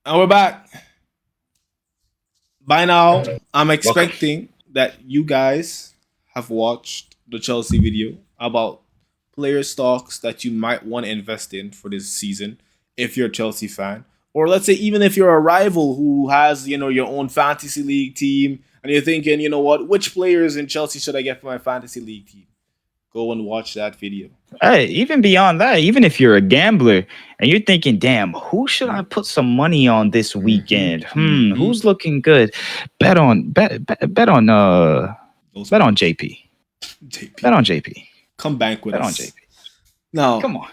And we're back. By now, I'm Welcome. expecting that you guys have watched the Chelsea video about player stocks that you might want to invest in for this season if you're a Chelsea fan. Or let's say even if you're a rival who has, your own fantasy league team and you're thinking, you know what, which players in Chelsea should I get for my fantasy league team? Go and watch that video. Hey, even beyond that, even if you're a gambler and you're thinking, damn, who should I put some money on this Mm-hmm. weekend? Mm-hmm. Who's looking good? Bet on Those bet on players. JP. Bet JP. on JP. Come bank with Bet on us. JP. Now, Come on.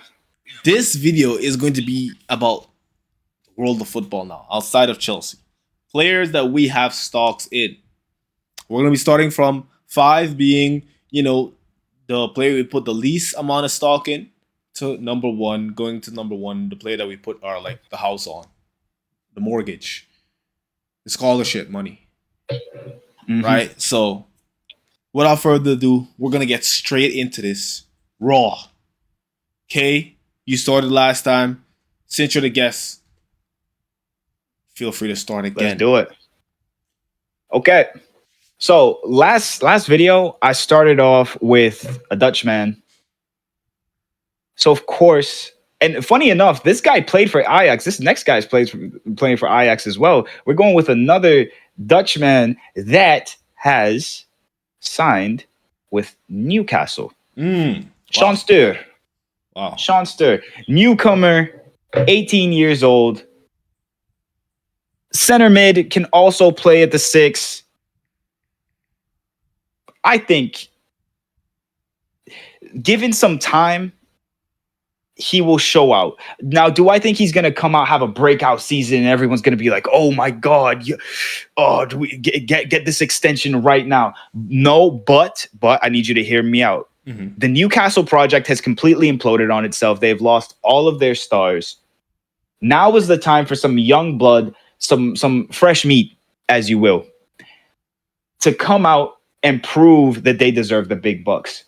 this video is going to be about world of football now, outside of Chelsea. Players that we have stocks in. We're going to be starting from five being, the player we put the least amount of stock in to number one, going to number one, the player that we put our like the house on, the mortgage, the scholarship money, Hmm. right? So without further ado, we're gonna get straight into this raw. Okay, you started last time. Since you're the guest, feel free to start Let's again. do it. Okay. So last video, I started off with a Dutchman. So of course, and funny enough, this guy played for Ajax. This next guy's playing for Ajax as well. We're going with another Dutchman that has signed with Newcastle. Sean Wow. Steur. Wow. Sean Steur, newcomer, 18 years old. Center mid, can also play at the six. I think, given some time, he will show out. Now, do I think he's going to come out, have a breakout season, and everyone's going to be like, "Oh my God, do we get this extension right now?" No, but I need you to hear me out. Mm-hmm. The Newcastle project has completely imploded on itself. They've lost all of their stars. Now is the time for some young blood, some fresh meat, as you will, to come out and prove that they deserve the big bucks.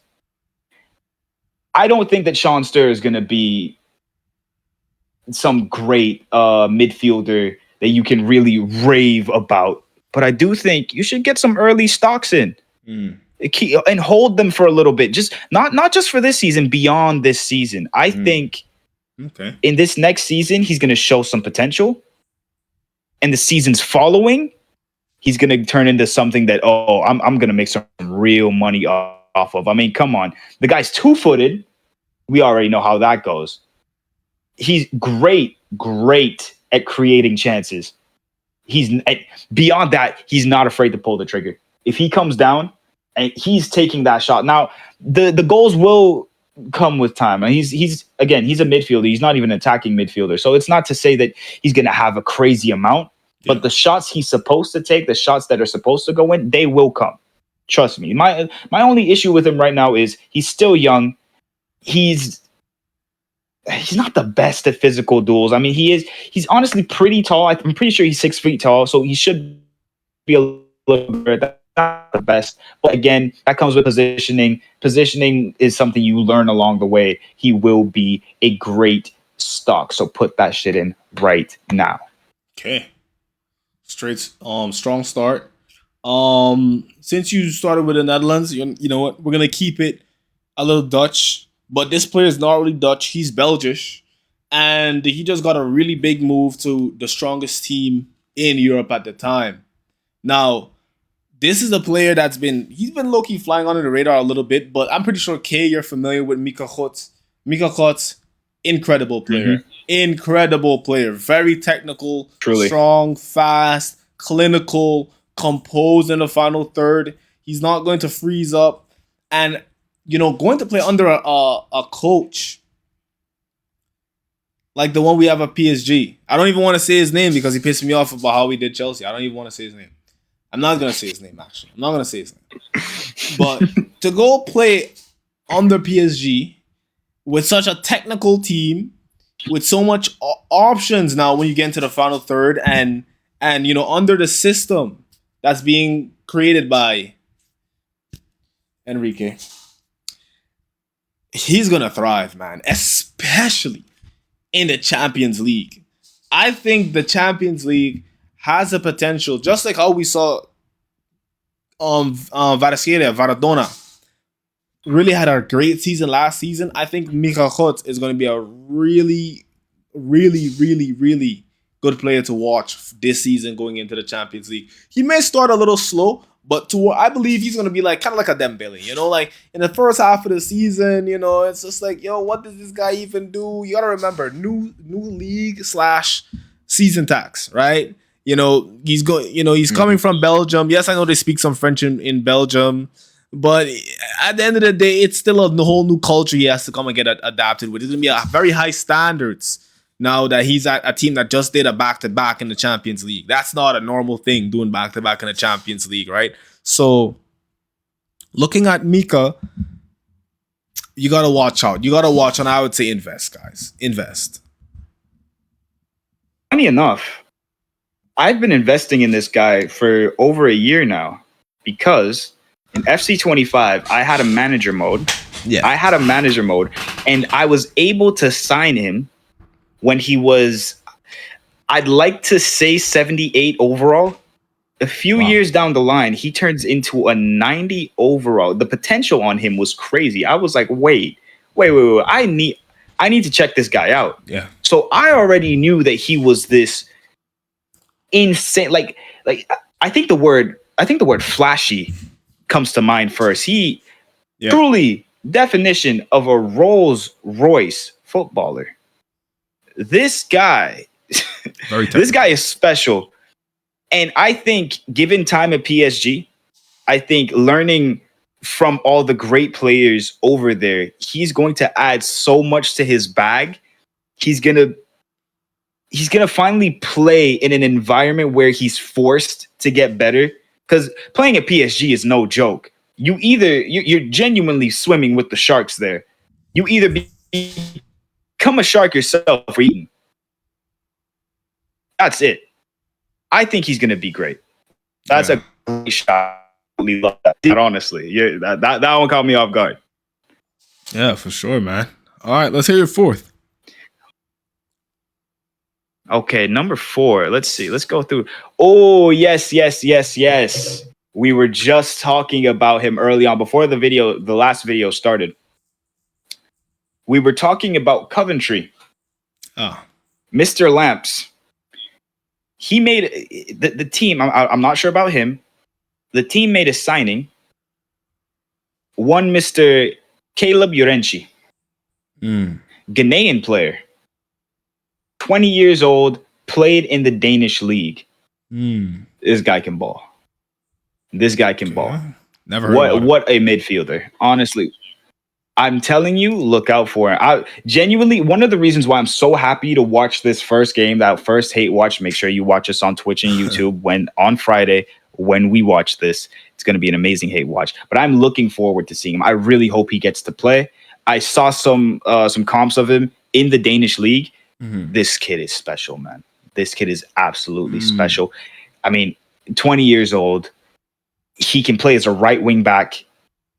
I don't think that Sean Steur is going to be some great midfielder that you can really rave about. But I do think you should get some early stocks in and hold them for a little bit. Just not just for this season, beyond this season. I think Okay. in this next season, he's going to show some potential. And the seasons following, he's going to turn into something that, I'm going to make some real money off of. I mean, come on. The guy's two-footed. We already know how that goes. He's great at creating chances. He's beyond that. He's not afraid to pull the trigger. If he comes down and he's taking that shot, now the goals will come with time. And he's a midfielder. He's not even an attacking midfielder. So it's not to say that he's going to have a crazy amount, but the shots he's supposed to take, the shots that are supposed to go in, they will come. Trust me. My only issue with him right now is he's still young. He's not the best at physical duels. I mean, he's honestly pretty tall. I'm pretty sure he's 6 feet tall, so he should be a little better. That's not the best. But again, that comes with positioning. Positioning is something you learn along the way. He will be a great stock. So put that shit in right now. Okay. Straight strong start. Since you started with the Netherlands, you know what? We're gonna keep it a little Dutch. But this player is not really Dutch. He's Belgish, and he just got a really big move to the strongest team in Europe at the time. Now, this is a player he's been low key flying under the radar a little bit, but I'm pretty sure Kay, you're familiar with Mika Khotz. Mika Khotz, incredible player, incredible player, very technical, Truly. strong, fast, clinical, composed in the final third. He's not going to freeze up, and going to play under a coach like the one we have at PSG. I don't even want to say his name because he pissed me off about how we did Chelsea. I don't even want to say his name. I'm not gonna say his name actually. I'm not gonna say his name. But to go play under PSG with such a technical team, with so much options now when you get into the final third, and under the system that's being created by Enrique, he's gonna thrive, man. Especially in the Champions League. I think the Champions League has a potential, just like how we saw Maradona really had a great season last season. I think Mika Hut is going to be a really, really, really, really good player to watch this season going into the Champions League. He may start a little slow, but I believe he's going to be like kind of like a Dembele, like in the first half of the season, it's just like, what does this guy even do? You got to remember, new league / season tax, right? He's going, he's coming from Belgium. Yes, I know they speak some French in Belgium, but at the end of the day, it's still a whole new culture he has to come and get adapted with. It's going to be a very high standards now that he's at a team that just did a back-to-back in the Champions League. That's not a normal thing, doing back-to-back in the Champions League, right? So, looking at Mika, you got to watch out. You got to watch, and I would say invest, guys. Invest. Funny enough, I've been investing in this guy for over a year now because in FC25, I had a manager mode. Yeah. I had a manager mode, and I was able to sign him when he was, I'd like to say 78 overall. A few years down the line, he turns into a 90 overall. The potential on him was crazy. I was like, wait. I need to check this guy out. Yeah. So I already knew that he was this insane. Like I think the word flashy comes to mind first. He truly definition of a Rolls Royce footballer. This guy is special. And I think given time at PSG, I think learning from all the great players over there, he's going to add so much to his bag. He's going to finally play in an environment where he's forced to get better, because playing at PSG is no joke. You're genuinely swimming with the sharks there. You either become a shark yourself or eaten. That's it. I think he's going to be great. That's a great shot. I really love that, honestly. Yeah, that one caught me off guard. Yeah, for sure, man. All right, let's hear your fourth. Okay, number 4. Let's see. Let's go through. Oh, yes. We were just talking about him early on before the last video started. We were talking about Coventry. Oh. Mr. Lamps. He made the team. I'm not sure about him. The team made a signing. One Mr. Caleb Urenchi. Ghanaian player. 20 years old, played in the Danish league. This guy can ball. Never heard what a midfielder. Honestly, I'm telling you, look out for him. Genuinely, one of the reasons why I'm so happy to watch this first game, that first hate watch, make sure you watch us on Twitch and YouTube on Friday when we watch this. It's going to be an amazing hate watch. But I'm looking forward to seeing him. I really hope he gets to play. I saw some comps of him in the Danish league. This kid is special, man. This kid is absolutely special. I mean, 20 years old. He can play as a right wing back.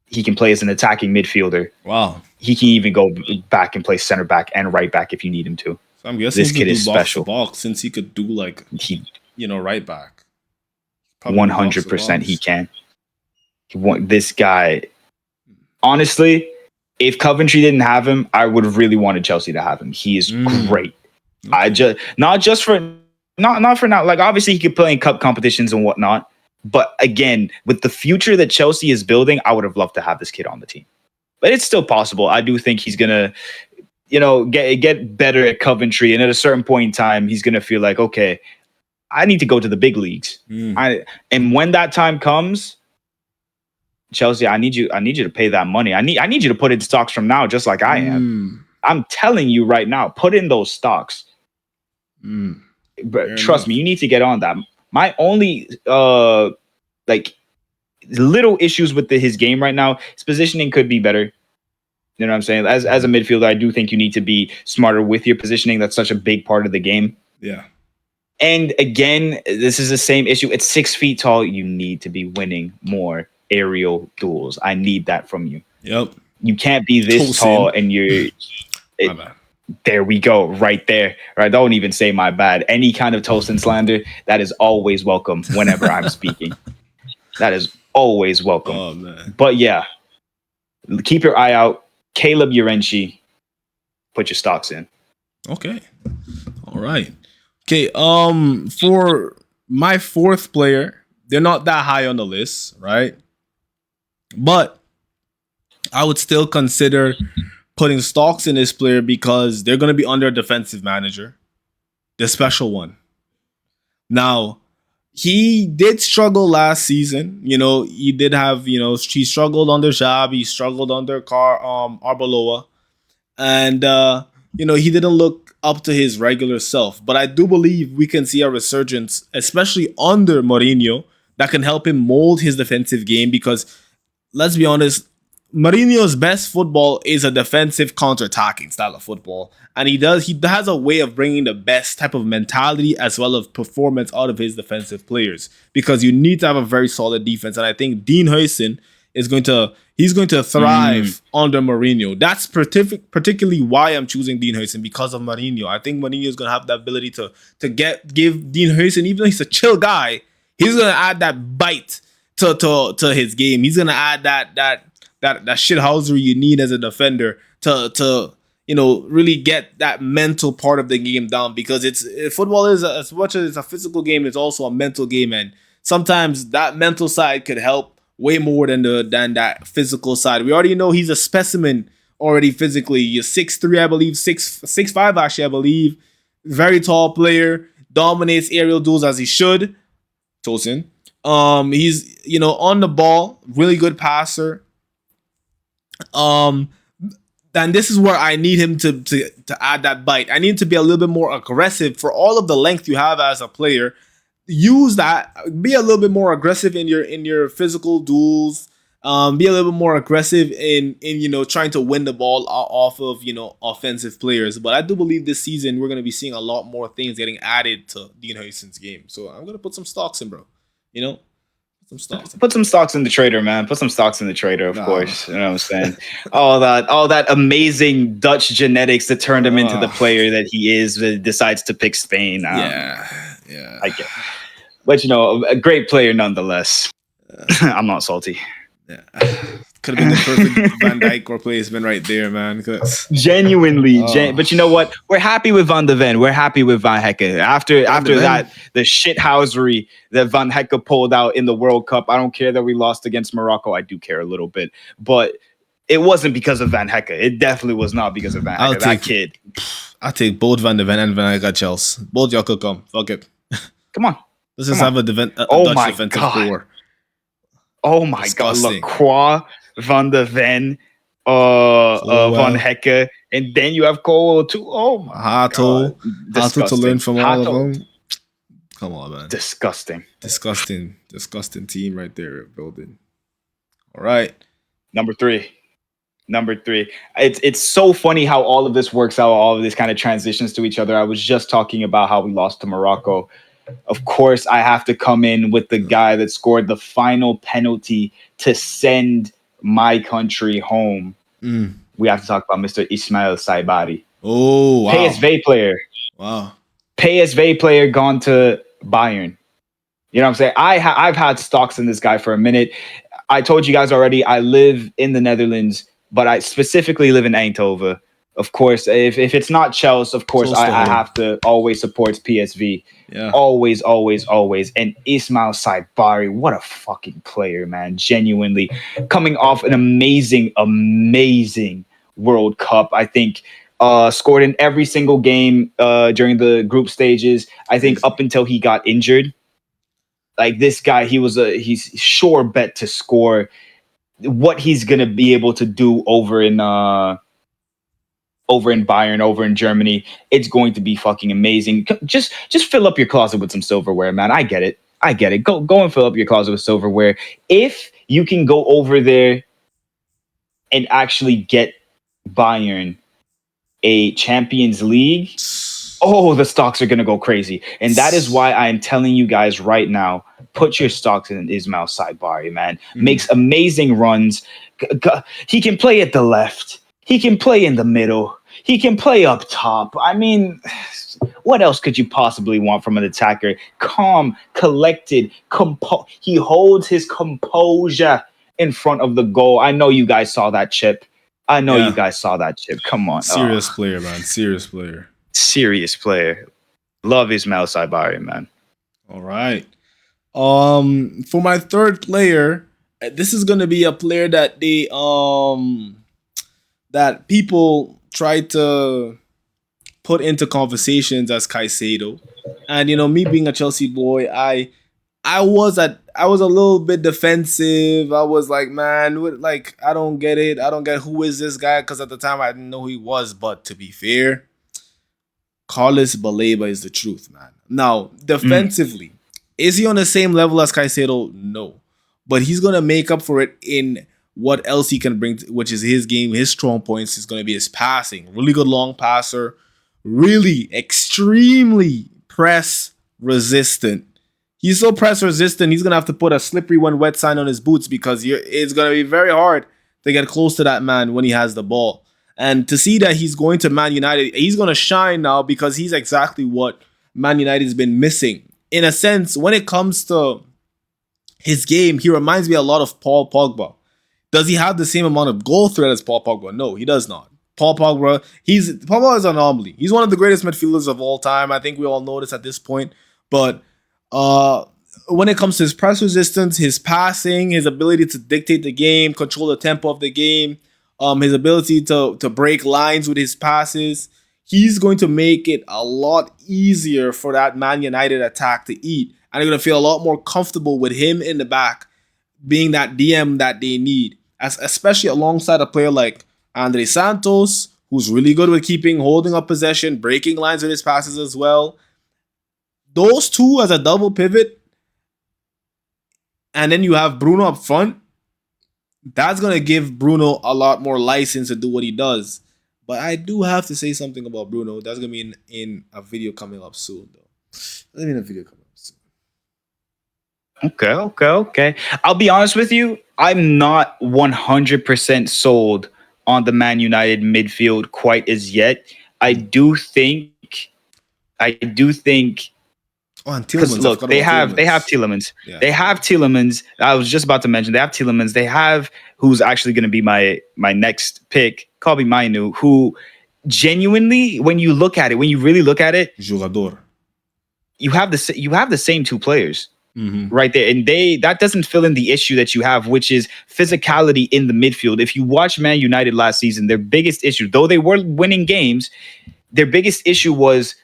He can play as an attacking midfielder. Wow. He can even go back and play center back and right back if you need him to. So I'm guessing this kid is special. Box since he could do right back. 100% he can. This guy, honestly, if Coventry didn't have him, I would really wanted Chelsea to have him. He is great. Okay. Not for now. Like, obviously he could play in cup competitions and whatnot. But again, with the future that Chelsea is building, I would have loved to have this kid on the team. But it's still possible. I do think he's gonna, get better at Coventry, and at a certain point in time, he's gonna feel like, okay, I need to go to the big leagues. And when that time comes, Chelsea, I need you to pay that money. I need you to put in stocks from now, just like I am. I'm telling you right now, put in those stocks. But trust me, you need to get on that. My only little issues with his game right now, his positioning could be better. You know what I'm saying? As a midfielder, I do think you need to be smarter with your positioning. That's such a big part of the game. Yeah. And again, this is the same issue. At 6 feet tall, you need to be winning more aerial duels. I need that from you. Yep. You can't be this tall and you're There we go, right there. Right, don't even say my bad. Any kind of toast and slander, that is always welcome whenever I'm speaking. That is always welcome. Oh man. But yeah, keep your eye out. Caleb Urenchi, put your stocks in. Okay. All right. Okay. For my fourth player, they're not that high on the list, right? But I would still consider putting stocks in this player because they're going to be under a defensive manager, the special one. Now, he did struggle last season. You know, he did have, he struggled under Jab, he struggled under Arbeloa, and he didn't look up to his regular self. But I do believe we can see a resurgence, especially under Mourinho, that can help him mold his defensive game because let's be honest, Mourinho's best football is a defensive counter-attacking style of football. And he has a way of bringing the best type of mentality as well as performance out of his defensive players because you need to have a very solid defense. And I think Dean Huijsen he's going to thrive under Mourinho. That's particularly why I'm choosing Dean Huijsen because of Mourinho. I think Mourinho is going to have the ability to give Dean Huijsen, even though he's a chill guy, he's going to add that bite to his game. He's going to add that shithousery you need as a defender to really get that mental part of the game down because football is as much as it's a physical game, it's also a mental game, and sometimes that mental side could help way more than that physical side. We already know he's a specimen already physically. He's 6'3", I believe, 6'5", actually, I believe. Very tall player, dominates aerial duels as he should. Tosin. He's on the ball, really good passer. And this is where I need him to add that bite. I need him to be a little bit more aggressive for all of the length you have as a player. Use that. Be a little bit more aggressive in your physical duels. Be a little bit more aggressive in trying to win the ball off of offensive players. But I do believe this season we're gonna be seeing a lot more things getting added to Dean Huijsen's game. So I'm gonna put some stocks in, bro. Put some stocks in the trader, man. Put some stocks in the trader, of course. You know what I'm saying? all that amazing Dutch genetics that turned him into the player that he is. Decides to pick Spain. Yeah. I get. But a great player nonetheless. I'm not salty. Yeah. Could have been the perfect Van Dijk replacement right there, man. Genuinely. But you know what? We're happy with Van de Ven. We're happy with Van Hekke. After that, the shithousery that Van Hekke pulled out in the World Cup. I don't care that we lost against Morocco. I do care a little bit. But it wasn't because of Van Hekke. It definitely was not because of Van Hekke. That kid. I'll take both Van de Ven and Van Hekke Chelsea. Both y'all could come. Fuck it. Come on. Let's just have a Dutch defensive core. Oh my God. Lacroix, Van de Ven, Van Hekke, and then you have Cole too. Oh my God. Hato to learn from all of them. Come on, man. Disgusting team right there building. All right. Number three. It's so funny how all of this works out, all of this kind of transitions to each other. I was just talking about how we lost to Morocco. Of course, I have to come in with the guy that scored the final penalty to send my country home. We have to talk about Mr. Ismail Saibari. Oh, wow. PSV player. Wow. PSV player gone to Bayern. You know what I'm saying? I've had stocks in this guy for a minute. I told you guys already, I live in the Netherlands, but I specifically live in Eindhoven. Of course, if it's not Chelsea, of course, I have to always support PSV. Yeah. Always. And Ismail Saibari, what a fucking player, man. Genuinely. Coming off an amazing World Cup. I think scored in every single game during the group stages. I think up until he got injured. Like this guy, he's sure bet to score. What he's going to be able to do over in Bayern, over in Germany, it's going to be fucking amazing. Just fill up your closet with some silverware, man. I get it. Go and fill up your closet with silverware. If you can go over there and actually get Bayern a Champions League, the stocks are going to go crazy. And that is why I'm telling you guys right now, put your stocks in Ismail Saibari, man. Makes amazing runs. He can play at the left. He can play in the middle. He can play up top. I mean, what else could you possibly want from an attacker? Calm, collected, he holds his composure in front of the goal. I know you guys saw that chip. Yeah, Come on. serious player, man. Serious player. Serious player. Love Ismail Saibari, man. All right. For my third player, this is gonna be a player that that people try to put into conversations as Caicedo. And me being a Chelsea boy, I was a little bit defensive. I was like, man, like I don't get it. I don't get who is this guy, because at the time I didn't know who he was. But to be fair, Carlos Baleba is the truth, man. Now, defensively, is he on the same level as Caicedo? No. But he's going to make up for it in what else he can bring, which is his game. His strong points is going to be his passing. Really good long passer. Really extremely press resistant. He's so press resistant, he's going to have to put a slippery when wet sign on his boots, because it's going to be very hard to get close to that man when he has the ball. And to see that he's going to Man United, he's going to shine now, because he's exactly what Man United has been missing. In a sense, when it comes to his game, he reminds me a lot of Paul Pogba. Does he have the same amount of goal threat as Paul Pogba? No, he does not. Paul Pogba is an anomaly. He's one of the greatest midfielders of all time. I think we all know this at this point. But when it comes to his press resistance, his passing, his ability to dictate the game, control the tempo of the game, his ability to break lines with his passes, he's going to make it a lot easier for that Man United attack to eat. And they're going to feel a lot more comfortable with him in the back, being that DM that they need, especially alongside a player like Andre Santos, who's really good with holding up possession, breaking lines with his passes as well. Those two as a double pivot, and then you have Bruno up front, that's going to give Bruno a lot more license to do what he does. But I do have to say something about Bruno. That's going to be in a video coming up soon, though. That's going to be in a video coming up soon. Okay. I'll be honest with you. I'm not 100% sold on the Man United midfield quite as yet. I do think. Oh, and because look, they have Tielemans. Yeah. They have Tielemans. I was just about to mention they have Tielemans. They have who's actually going to be my next pick, Kobbie Mainoo, who genuinely, when you really look at it, Jogador. You have the same two players right there, and that doesn't fill in the issue that you have, which is physicality in the midfield. If you watch Man United last season, their biggest issue, though they were winning games, their biggest issue was,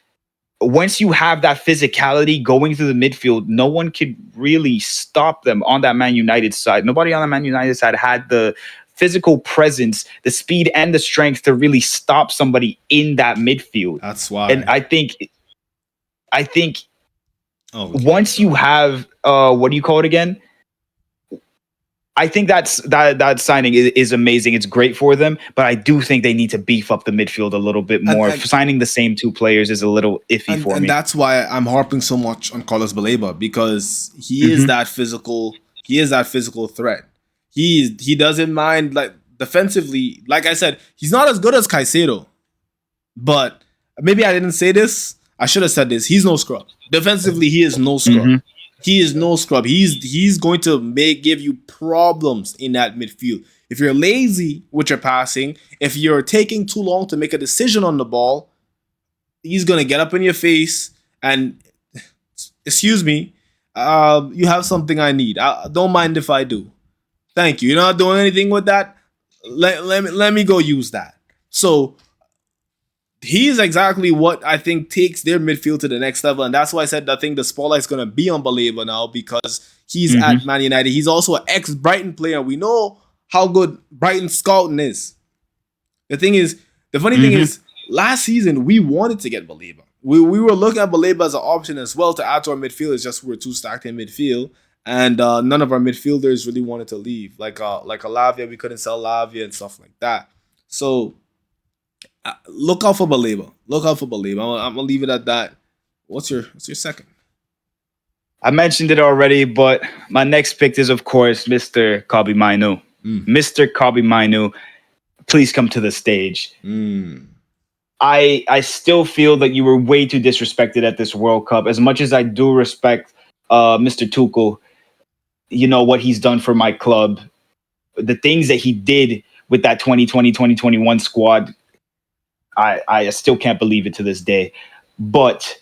once you have that physicality going through the midfield, no one could really stop them on that Man United side. Nobody on the Man United side had the physical presence, the speed and the strength to really stop somebody in that midfield. That's why. And I think once you have, what do you call it again? I think that signing is amazing. It's great for them, but I do think they need to beef up the midfield a little bit more. Signing the same two players is a little iffy for me. And that's why I'm harping so much on Carlos Baleba, because he is that physical. He is that physical threat. He doesn't mind, like, defensively. Like I said, he's not as good as Caicedo, but maybe I didn't say this. I should have said this. He's no scrub. Defensively, he is no scrub. He is no scrub. He's going to give you problems in that midfield. If you're lazy with your passing, if you're taking too long to make a decision on the ball, he's going to get up in your face and, excuse me, you have something I need. Don't mind if I do. Thank you. You're not doing anything with that? Let me go use that. So he's exactly what I think takes their midfield to the next level. And that's why I said I think the spotlight is going to be on Baleba now, because he's at Man United. He's also an ex-Brighton player. We know how good Brighton scouting is. The funny thing is, last season, we wanted to get Baleba. We were looking at Baleba as an option as well to add to our midfield. It's just we were too stacked in midfield. And none of our midfielders really wanted to leave. Like Lavia, we couldn't sell Lavia and stuff like that. So look out for Baleba. I'm gonna leave it at that. What's your second? I mentioned it already, but my next pick is, of course, Mr. Kobbie Mainoo. Mr. Kobbie Mainoo, please come to the stage. Mm. I still feel that you were way too disrespected at this World Cup. As much as I do respect Mr. Tuchel, you know what he's done for my club, the things that he did with that 2020-2021 squad, I still can't believe it to this day. But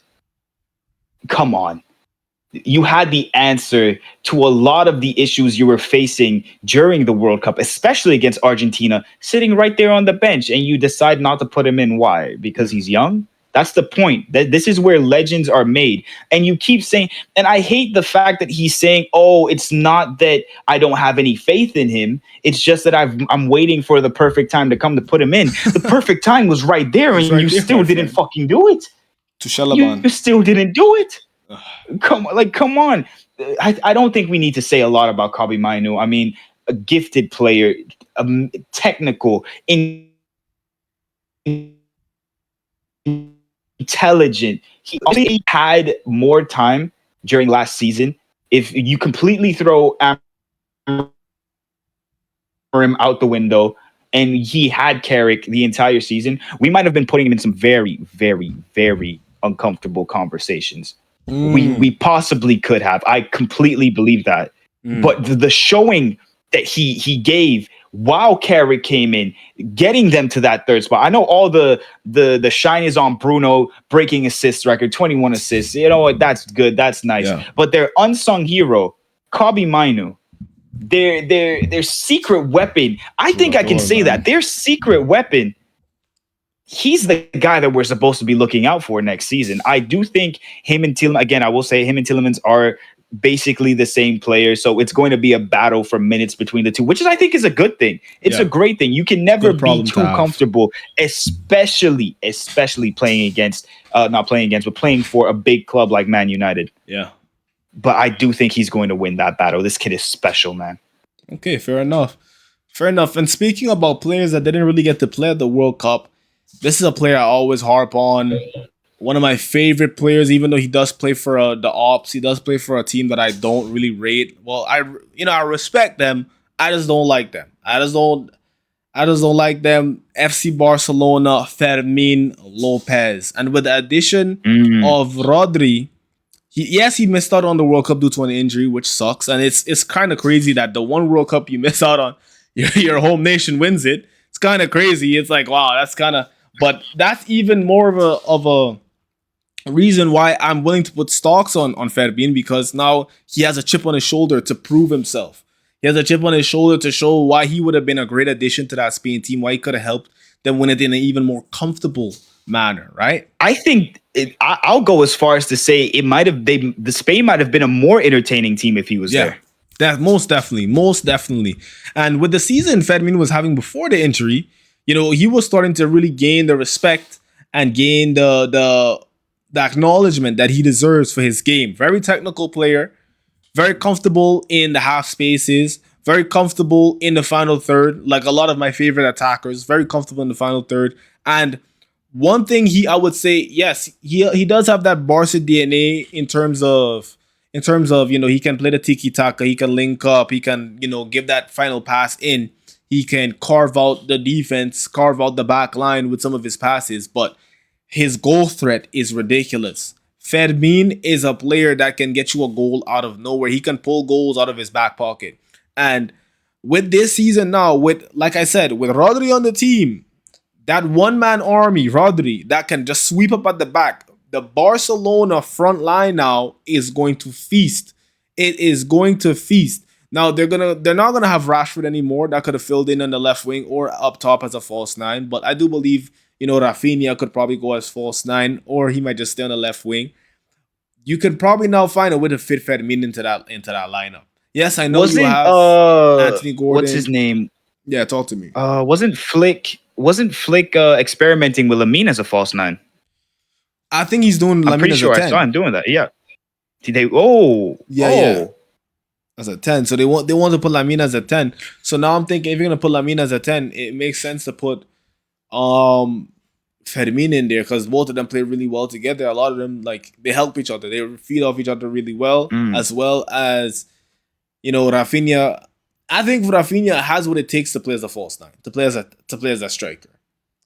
come on. You had the answer to a lot of the issues you were facing during the World Cup, especially against Argentina, sitting right there on the bench, and you decide not to put him in. Why? Because he's young? That's the point. That this is where legends are made. And you keep saying, and I hate the fact that he's saying, oh, it's not that I don't have any faith in him. It's just that I'm waiting for the perfect time to come to put him in. The perfect time was right there, and right you there, still didn't fucking do it. To Shalaban. You still didn't do it. Come on. I don't think we need to say a lot about Kobe Mainu. I mean, a gifted player, technical, intelligent. He only had more time during last season. If you completely throw Amorim out the window and he had Carrick the entire season, we might have been putting him in some very, very, very uncomfortable conversations. We possibly could have. I completely believe that. But the showing that he gave while Carrick came in, getting them to that third spot. I know all the shine is on Bruno breaking assists record, 21 assists. You know what? That's good. That's nice. Yeah. But their unsung hero, Kobe Mainu, their secret weapon. I think I can say that. Their secret weapon, he's the guy that we're supposed to be looking out for next season. I do think him and Tielemans, again, I will say him and Tielemans are basically the same player. So it's going to be a battle for minutes between the two, which I think is a good thing. It's a great thing. You can never be too comfortable, especially playing against, not playing against, but playing for a big club like Man United. Yeah. But I do think he's going to win that battle. This kid is special, man. Okay, fair enough. And speaking about players that didn't really get to play at the World Cup, this is a player I always harp on. One of my favorite players, even though he does play for the Ops, he does play for a team that I don't really rate. Well, I respect them. I just don't like them. I just don't like them. FC Barcelona, Fermin Lopez, and with the addition of Rodri, he missed out on the World Cup due to an injury, which sucks. And it's kind of crazy that the one World Cup you miss out on, your home nation wins it. It's kind of crazy. It's like, wow, that's kind of. But that's even more of a reason why I'm willing to put stocks on Fermin, because now he has a chip on his shoulder to prove himself. He has a chip on his shoulder to show why he would have been a great addition to that Spain team, why he could have helped them win it in an even more comfortable manner, right? I think I'll go as far as to say the Spain might have been a more entertaining team if he was there. That most definitely. And with the season Fermin was having before the injury, he was starting to really gain the respect and gain the acknowledgement that he deserves for his game. Very technical player, very comfortable in the half spaces, very comfortable in the final third, like a lot of my favorite attackers, very comfortable in the final third. And one thing I would say, yes, he does have that Barca DNA in terms of he can play the tiki-taka, he can link up, he can, give that final pass in. He can carve out the defense, carve out the back line with some of his passes, but his goal threat is ridiculous. Fermin is a player that can get you a goal out of nowhere. He can pull goals out of his back pocket. And with this season now, like I said, with Rodri on the team, that one-man army, Rodri, that can just sweep up at the back, the Barcelona front line now is going to feast. It is going to feast. Now they're not gonna have Rashford anymore. That could have filled in on the left wing or up top as a false nine. But I do believe Rafinha could probably go as false nine, or he might just stay on the left wing. You could probably now find a way to fit Fermin into that lineup. Yes, I know you have Anthony Gordon. What's his name? Yeah, talk to me. Wasn't Flick experimenting with Lamine as a false nine? I think he's doing Lamine as a 10. I saw him doing that. Yeah. Yeah. As a 10. So they want to put Lamine as a 10. So now I'm thinking, if you're going to put Lamine as a 10, it makes sense to put Fermin in there, because both of them play really well together. A lot of them, they help each other. They feed off each other really well, as well as, Rafinha I think Rafinha has what it takes to play as a false nine, to play as a striker.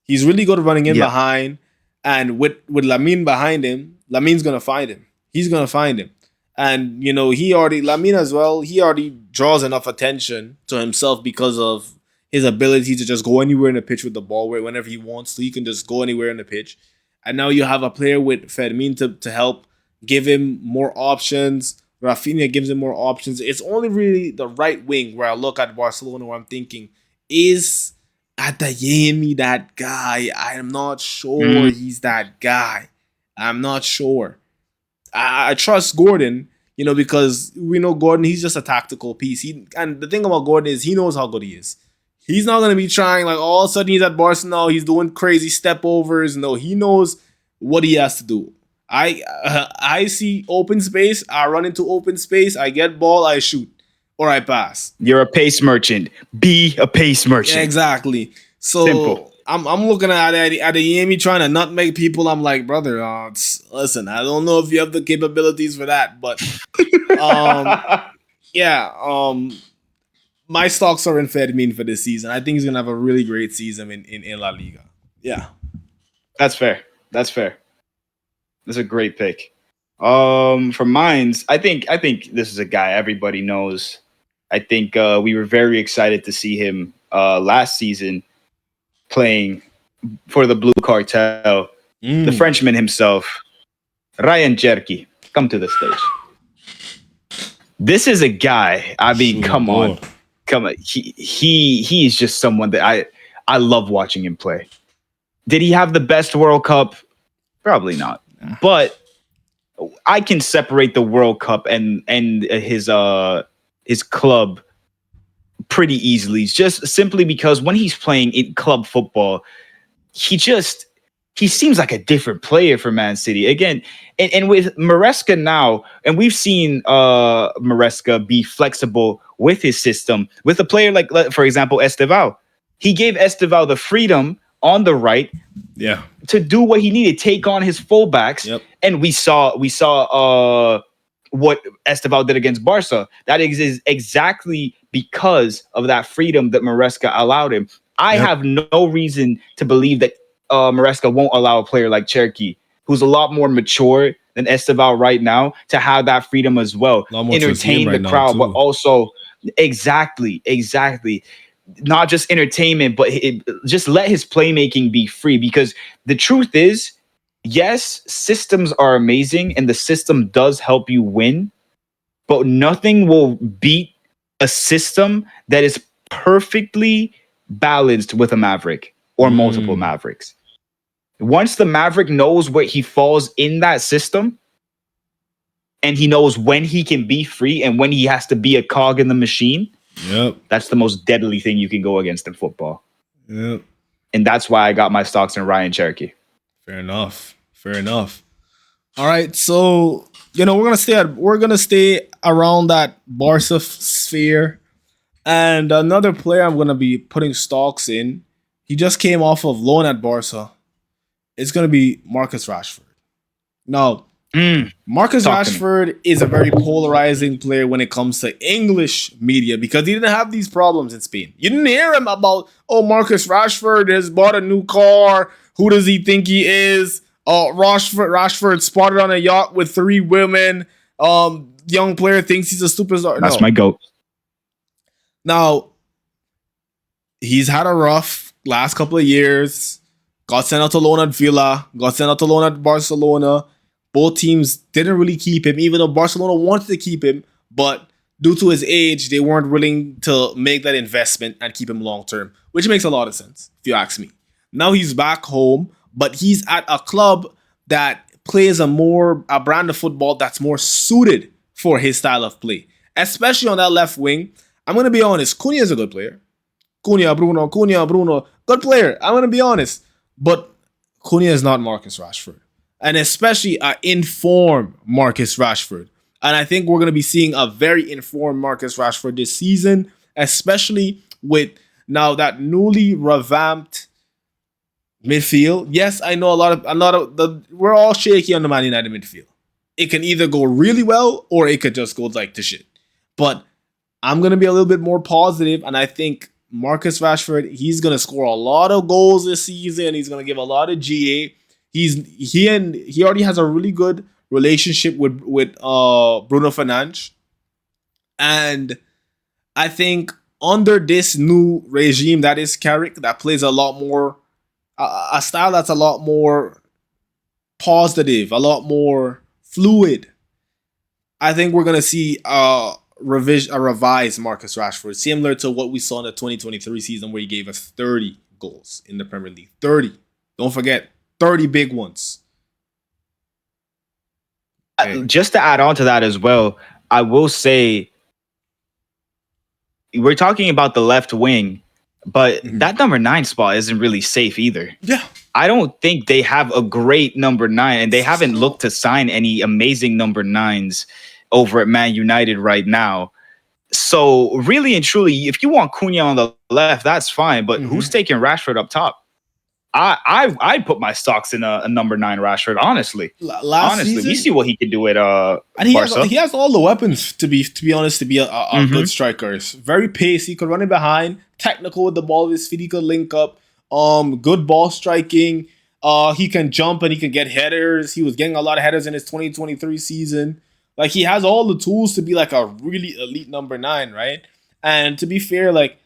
He's really good at running in Yeah. behind, and with Lamine behind him, Lamine's gonna find him. He's gonna find him, and Lamine as well. He already draws enough attention to himself because of his ability to just go anywhere in the pitch with the ball whenever he wants to. He can just go anywhere in the pitch, and now you have a player with Fermin to help give him more options. Rafinha gives him more options. It's only really the right wing where I look at Barcelona where I'm thinking, is Adeyemi that guy? I am not sure he's that guy. I'm not sure. I trust Gordon, because we know Gordon, he's just a tactical piece. And the thing about Gordon is he knows how good he is. He's not going to be trying like all of a sudden he's at Barcelona, he's doing crazy step overs. No, he knows what he has to do. I see open space, I run into open space, I get ball, I shoot, or I pass. You're a pace merchant. Be a pace merchant. Yeah, exactly. So simple. I'm looking at Adeyemi trying to nutmeg people. I'm like, brother, listen, I don't know if you have the capabilities for that, but my stocks are in Fermin for this season. I think he's gonna have a really great season in La Liga. Yeah, that's fair. That's a great pick. For mines, I think this is a guy everybody knows. I think we were very excited to see him last season playing for the Blue Cartel. The Frenchman himself, Ryan Cherki. Come to the stage. This is a guy. I mean, come on. He is just someone that I love watching him play. Did he have the best World Cup? Probably not. But I can separate the World Cup and his club pretty easily, just simply because when he's playing in club football, he seems like a different player for Man City. Again, and with Maresca now, and we've seen Maresca be flexible with his system. With a player like, for example, Estevao. He gave Estevao the freedom on the right to do what he needed, take on his fullbacks. Yep. And we saw what Estevao did against Barca. That is exactly because of that freedom that Maresca allowed him. I have no reason to believe that Maresca won't allow a player like Cherki, who's a lot more mature than Estevao right now, to have that freedom as well. Entertain the crowd, but also exactly. Not just entertainment, but just let his playmaking be free. Because the truth is, yes, systems are amazing and the system does help you win, but nothing will beat a system that is perfectly balanced with a Maverick or multiple Mavericks. Once the Maverick knows where he falls in that system, and he knows when he can be free and when he has to be a cog in the machine, that's the most deadly thing you can go against in football. And that's why I got my stocks in Ryan Cherki. Fair enough. All right, so we're gonna stay around that Barca sphere, and another player I'm gonna be putting stocks in. He just came off of loan at Barca. It's gonna be Marcus Rashford. Now, Marcus Rashford is a very polarizing player when it comes to English media because he didn't have these problems in Spain. You didn't hear him about, Marcus Rashford has bought a new car. Who does he think he is? Rashford spotted on a yacht with 3 women. Young player thinks he's a superstar. That's my goat. Now, he's had a rough last couple of years. Got sent out to loan at Villa. Got sent out to loan at Barcelona. Both teams didn't really keep him, even though Barcelona wanted to keep him. But due to his age, they weren't willing to make that investment and keep him long term, which makes a lot of sense, if you ask me. Now he's back home, but he's at a club that plays a brand of football that's more suited for his style of play, especially on that left wing. I'm going to be honest, Cunha is a good player. Cunha, Bruno, good player. I'm going to be honest. But Cunha is not Marcus Rashford. And especially an informed Marcus Rashford. And I think we're going to be seeing a very informed Marcus Rashford this season, especially with now that newly revamped midfield. Yes, I know we're all shaky on the Man United midfield. It can either go really well or it could just go like to shit. But I'm gonna be a little bit more positive, and I think Marcus Rashford, he's gonna score a lot of goals this season. He's gonna give a lot of GA. He already has a really good relationship with Bruno Fernandes, and I think under this new regime that is Carrick, that plays a lot more a style that's a lot more positive, a lot more fluid. I think we're gonna see a revised Marcus Rashford, similar to what we saw in the 2023 season, where he gave us 30 goals in the Premier League. 30. Don't forget, 30 big ones. Okay. Just to add on to that as well, I will say we're talking about the left wing, but that number 9 spot isn't really safe either. Yeah. I don't think they have a great number 9, and they haven't looked to sign any amazing number 9s over at Man United right now. So really and truly, if you want Cunha on the left, that's fine. But who's taking Rashford up top? I put my stocks in a number 9 Rashford. Honestly, Season, we see what he can do at and he has all the weapons to be honest, to be a good striker. He's very pacey, could run in behind, technical with the ball with his feet, he could link up. Good ball striking. He can jump and he can get headers. He was getting a lot of headers in his 2023 season. Like, he has all the tools to be like a really elite number 9, right? And to be fair, like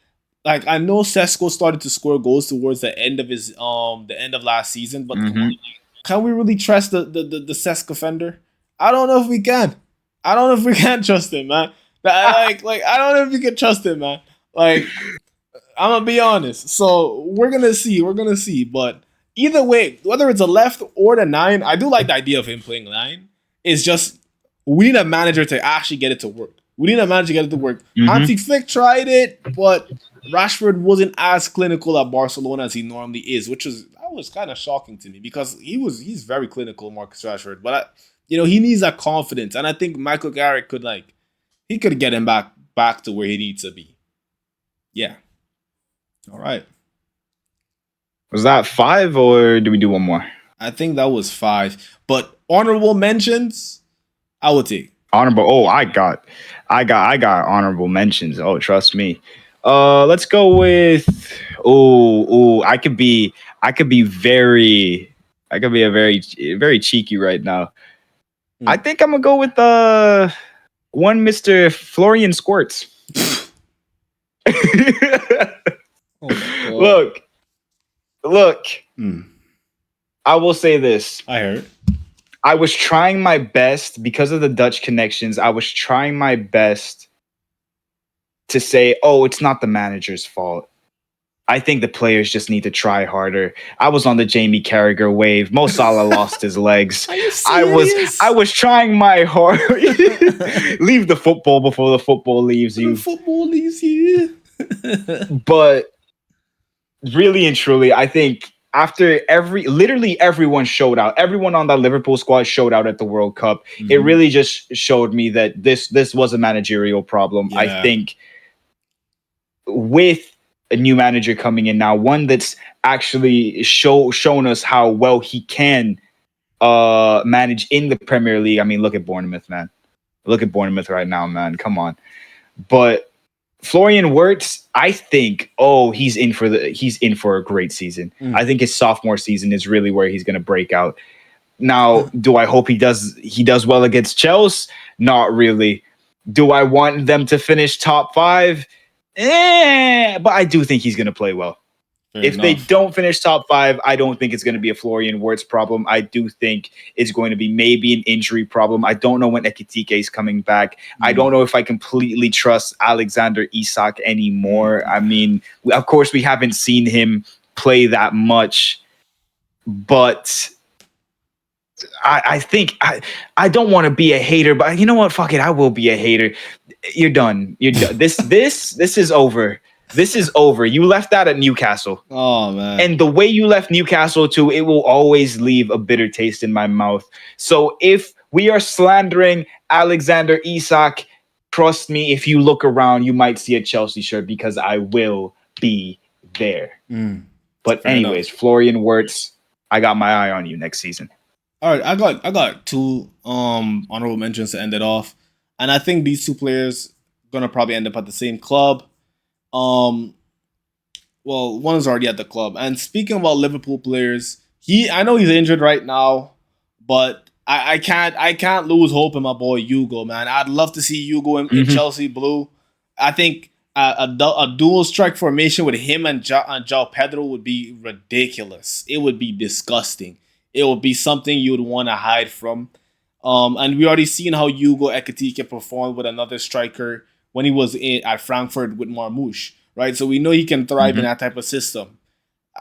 I know Sesko started to score goals towards the end of his the end of last season, but can we really trust the Sesko fender? I don't know if we can. I don't know if we can trust him, man. Like I don't know if we can trust him, man. Like, I'm gonna be honest. So we're gonna see. But either way, whether it's a left or the 9, I do like the idea of him playing 9. It's just we need a manager to actually get it to work. Hansi Flick tried it, but Rashford wasn't as clinical at Barcelona as he normally is, that was kind of shocking to me, because he's very clinical, Marcus Rashford. But he needs that confidence, and I think Michael Carrick could get him back to where he needs to be. Yeah. All right. Was that 5, or do we do one more? I think that was 5. But honorable mentions, I would take. Honorable. Oh, I got honorable mentions. Oh, trust me. Let's go with. I could be very very cheeky right now. I think I'm gonna go with one Mr. Florian Squirts. Look. I will say this. I heard. I was trying my best, because of the Dutch connections. I was trying my best to say, "Oh, it's not the manager's fault. I think the players just need to try harder." I was on the Jamie Carragher wave. Mo Salah lost his legs. Are you serious? I was trying my hard. Leave the football before the football leaves you. The football leaves you. But really and truly, I think after literally everyone showed out. Everyone on that Liverpool squad showed out at the World Cup. It really just showed me that this was a managerial problem. Yeah. I think with a new manager coming in now, one that's actually shown us how well he can manage in the Premier League. I mean, look at Bournemouth, man. Look at Bournemouth right now, man. Come on. But Florian Wirtz, I think, he's in for a great season. I think his sophomore season is really where he's going to break out. Now, do I hope he does well against Chelsea? Not really. Do I want them to finish top 5? But I do think he's going to play well. If they don't finish top 5, I don't think it's going to be a Florian Wirtz problem. I do think it's going to be maybe an injury problem. I don't know when Ekitike is coming back. I don't know if I completely trust Alexander Isak anymore. I mean, of course, we haven't seen him play that much, but I think I don't want to be a hater, but you know what? Fuck it. I will be a hater. You're done. This is over. This is over. You left that at Newcastle. Oh, man. And the way you left Newcastle too, it will always leave a bitter taste in my mouth. So if we are slandering Alexander Isak, trust me, if you look around, you might see a Chelsea shirt, because I will be there. But fair anyways, enough. Florian Wirtz, I got my eye on you next season. All right, I got 2 honorable mentions to end it off. And I think these 2 players gonna probably end up at the same club. Um, well, one is already at the club. And speaking about Liverpool players, I know he's injured right now, but I can't lose hope in my boy Hugo, man. I'd love to see Hugo in Mhm. Chelsea blue. I think a dual strike formation with him and João Pedro would be ridiculous. It would be disgusting. It would be something you would want to hide from. And we already seen how Hugo Ekitike performed with another striker when he was at Frankfurt with Marmoush, right? So we know he can thrive in Mhm. that type of system.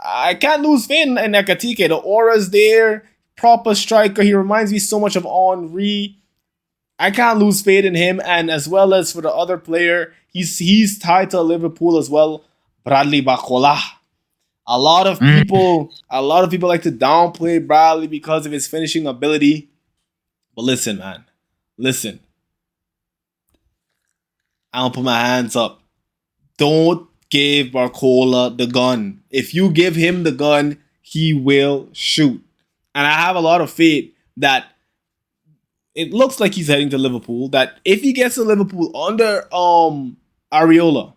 I can't lose faith in Ekitike. The aura's there, proper striker. He reminds me so much of Henri. I can't lose faith in him, and as well as for the other player, he's tied to Liverpool as well. Bradley Bacola. Mhm. A lot of people like to downplay Bradley because of his finishing ability. But listen, man, listen. I don't put my hands up. Don't give Barcola the gun. If you give him the gun, he will shoot. And I have a lot of faith that it looks like he's heading to Liverpool. That if he gets to Liverpool under Areola,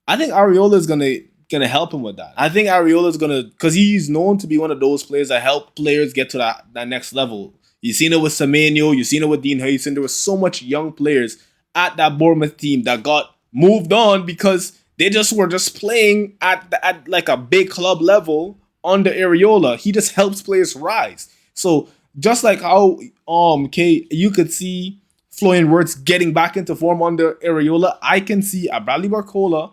I think Areola is gonna help him with that. I think Areola is gonna, because he's known to be one of those players that help players get to that next level. You've seen it with Semenyo, you've seen it with Dean Huyson. There was so much young players at that Bournemouth team that got moved on because they just were just playing at like a big club level under Areola. He just helps players rise. So just like how you could see Florian Wirtz getting back into form under Areola, I can see a Bradley Barcola.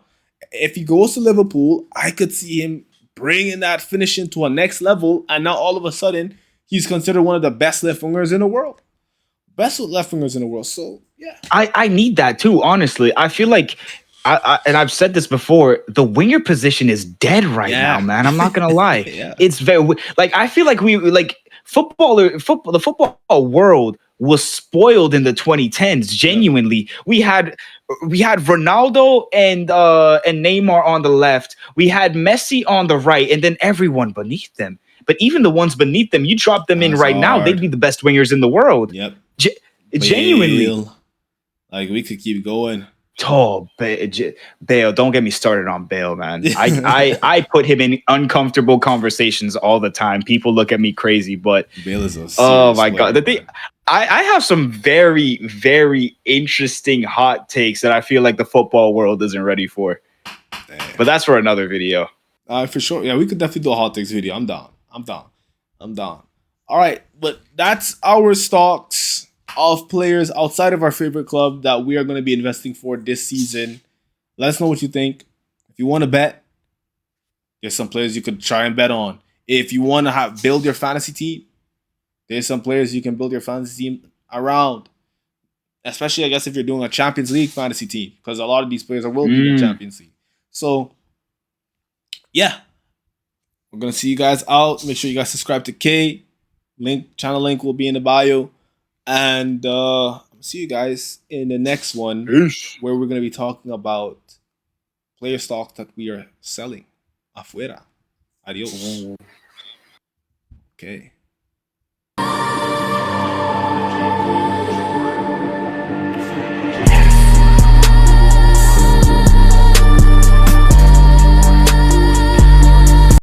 If he goes to Liverpool, I could see him bringing that finishing to a next level, and now all of a sudden he's considered one of the best left wingers in the world. Best left wingers in the world. So yeah, I need that too. Honestly, I feel like and I've said this before. The winger position is dead right now, yeah, man. I'm not gonna lie. yeah, It's very like I feel like we like the football world was spoiled in the 2010s. yeah. Genuinely, we had Ronaldo and Neymar on the left. We had Messi on the right, and then everyone beneath them. But even the ones beneath them, you drop them in right now, they'd Hazard. be the best wingers in the world. Yep. Genuinely. Bale. Like we could keep going. Oh, Bale! Don't get me started on Bale, man. I put him in uncomfortable conversations all the time. People look at me crazy, but Bale is a oh serious my player, god, the thing. man. I have some very, very interesting hot takes that I feel like the football world isn't ready for. Damn. But that's for another video. For sure. Yeah, we could definitely do a hot takes video. I'm down. I'm down. I'm down. All right, but that's our stocks of players outside of our favorite club that we are going to be investing for this season. Let us know what you think. If you want to bet, there's some players you could try and bet on. If you want to build your fantasy team, there's some players you can build your fantasy team around. Especially, I guess, if you're doing a Champions League fantasy team, because a lot of these players will be in the Mm. Champions League. So, yeah, we're gonna see you guys out. Make sure you guys subscribe to K. Channel link will be in the bio, and see you guys in the next one Peace. where we're gonna be talking about player stock that we are selling afuera. Adios. Okay.